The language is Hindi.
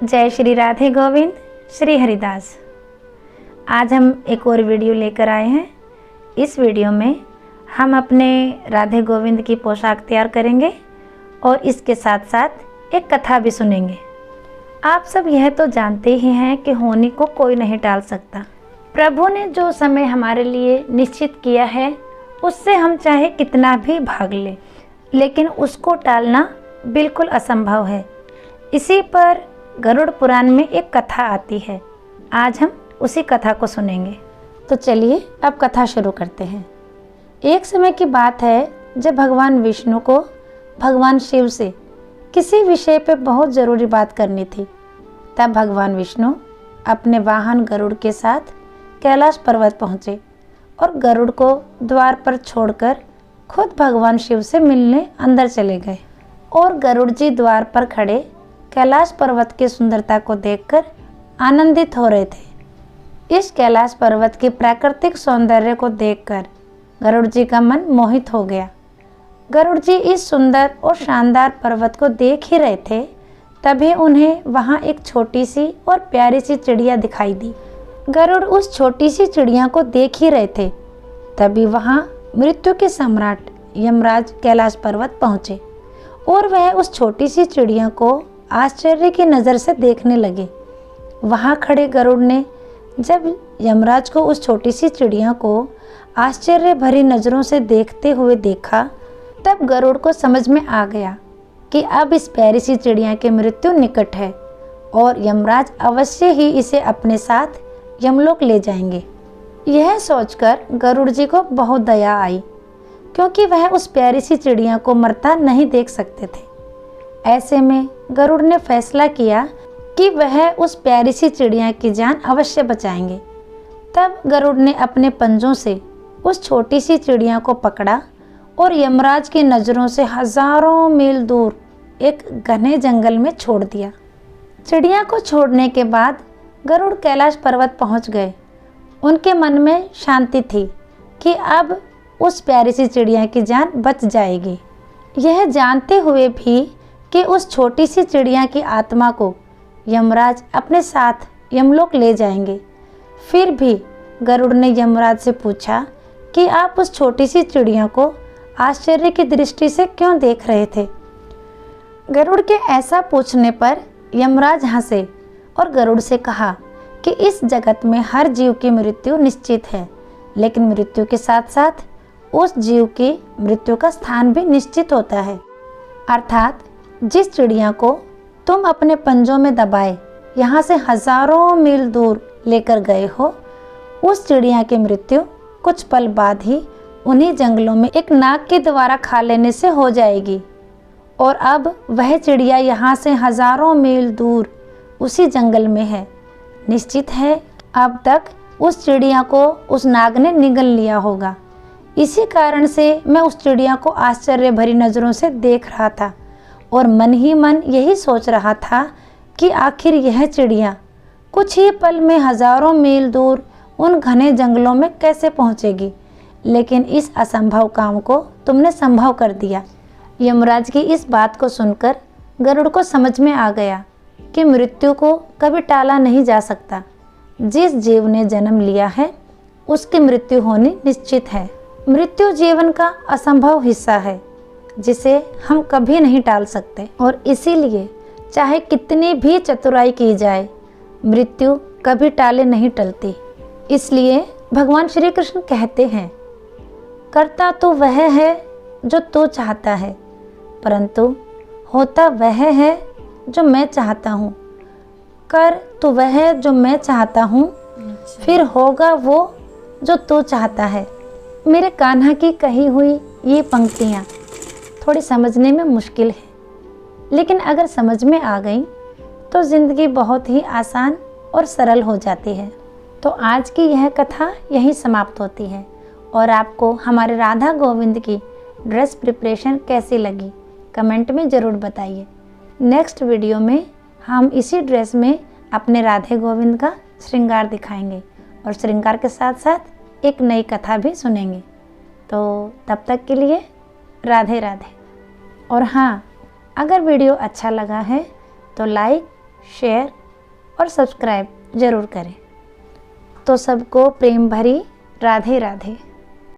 जय श्री राधे गोविंद श्री हरिदास। आज हम एक और वीडियो लेकर आए हैं। इस वीडियो में हम अपने राधे गोविंद की पोशाक तैयार करेंगे और इसके साथ साथ एक कथा भी सुनेंगे। आप सब यह तो जानते ही हैं कि होनी को कोई नहीं टाल सकता। प्रभु ने जो समय हमारे लिए निश्चित किया है उससे हम चाहे कितना भी भाग लें, लेकिन उसको टालना बिल्कुल असंभव है। इसी पर गरुड़ पुराण में एक कथा आती है। आज हम उसी कथा को सुनेंगे। तो चलिए अब कथा शुरू करते हैं। एक समय की बात है जब भगवान विष्णु को भगवान शिव से किसी विषय पर बहुत ज़रूरी बात करनी थी। तब भगवान विष्णु अपने वाहन गरुड़ के साथ कैलाश पर्वत पहुँचे और गरुड़ को द्वार पर छोड़कर खुद भगवान शिव से मिलने अंदर चले गए। और गरुड़ जी द्वार पर खड़े कैलाश पर्वत की सुंदरता को देखकर आनंदित हो रहे थे। इस कैलाश पर्वत के प्राकृतिक सौंदर्य को देखकर गरुड़ जी का मन मोहित हो गया। गरुड़ जी इस सुंदर और शानदार पर्वत को देख ही रहे थे, तभी उन्हें वहाँ एक छोटी सी और प्यारी सी चिड़िया दिखाई दी। गरुड़ उस छोटी सी चिड़िया को देख ही रहे थे, तभी वहाँ मृत्यु के सम्राट यमराज कैलाश पर्वत पहुँचे और वह उस छोटी सी चिड़िया को आश्चर्य की नज़र से देखने लगे। वहाँ खड़े गरुड़ ने जब यमराज को उस छोटी सी चिड़िया को आश्चर्य भरी नज़रों से देखते हुए देखा, तब गरुड़ को समझ में आ गया कि अब इस प्यारी सी चिड़िया की मृत्यु निकट है और यमराज अवश्य ही इसे अपने साथ यमलोक ले जाएंगे। यह सोचकर गरुड़ जी को बहुत दया आई, क्योंकि वह उस प्यारी सी चिड़िया को मरता नहीं देख सकते थे। ऐसे में गरुड़ ने फैसला किया कि वह उस प्यारी सी चिड़िया की जान अवश्य बचाएंगे। तब गरुड़ ने अपने पंजों से उस छोटी सी चिड़िया को पकड़ा और यमराज की नज़रों से हजारों मील दूर एक घने जंगल में छोड़ दिया। चिड़िया को छोड़ने के बाद गरुड़ कैलाश पर्वत पहुंच गए। उनके मन में शांति थी कि अब उस प्यारी सी चिड़िया की जान बच जाएगी। यह जानते हुए भी कि उस छोटी सी चिड़िया की आत्मा को यमराज अपने साथ यमलोक ले जाएंगे, फिर भी गरुड़ ने यमराज से पूछा कि आप उस छोटी सी चिड़िया को आश्चर्य की दृष्टि से क्यों देख रहे थे। गरुड़ के ऐसा पूछने पर यमराज हंसे और गरुड़ से कहा कि इस जगत में हर जीव की मृत्यु निश्चित है, लेकिन मृत्यु के साथ साथ उस जीव की मृत्यु का स्थान भी निश्चित होता है। अर्थात जिस चिड़िया को तुम अपने पंजों में दबाए यहाँ से हजारों मील दूर लेकर गए हो, उस चिड़िया की मृत्यु कुछ पल बाद ही उन्हीं जंगलों में एक नाग के द्वारा खा लेने से हो जाएगी। और अब वह चिड़िया यहाँ से हजारों मील दूर उसी जंगल में है। निश्चित है अब तक उस चिड़िया को उस नाग ने निगल लिया होगा। इसी कारण से मैं उस चिड़िया को आश्चर्य भरी नज़रों से देख रहा था और मन ही मन यही सोच रहा था कि आखिर यह चिड़िया कुछ ही पल में हजारों मील दूर उन घने जंगलों में कैसे पहुंचेगी, लेकिन इस असंभव काम को तुमने संभव कर दिया। यमराज की इस बात को सुनकर गरुड़ को समझ में आ गया कि मृत्यु को कभी टाला नहीं जा सकता। जिस जीव ने जन्म लिया है उसकी मृत्यु होनी निश्चित है। मृत्यु जीवन का असंभव हिस्सा है जिसे हम कभी नहीं टाल सकते, और इसीलिए चाहे कितनी भी चतुराई की जाए मृत्यु कभी टाले नहीं टलती। इसलिए भगवान श्री कृष्ण कहते हैं, करता तो वह है जो तू चाहता है, परंतु होता वह है जो मैं चाहता हूँ। कर तो वह जो मैं चाहता हूँ, फिर होगा वो जो तू चाहता है। मेरे कान्हा की कही हुई ये पंक्तियाँ थोड़ी समझने में मुश्किल है, लेकिन अगर समझ में आ गई तो ज़िंदगी बहुत ही आसान और सरल हो जाती है। तो आज की यह कथा यहीं समाप्त होती है। और आपको हमारे राधा गोविंद की ड्रेस प्रिपरेशन कैसी लगी कमेंट में ज़रूर बताइए। नेक्स्ट वीडियो में हम इसी ड्रेस में अपने राधे गोविंद का श्रृंगार दिखाएंगे और श्रृंगार के साथ साथ एक नई कथा भी सुनेंगे। तो तब तक के लिए राधे राधे। और हाँ, अगर वीडियो अच्छा लगा है तो लाइक, शेयर और सब्सक्राइब ज़रूर करें। तो सबको प्रेम भरी राधे राधे।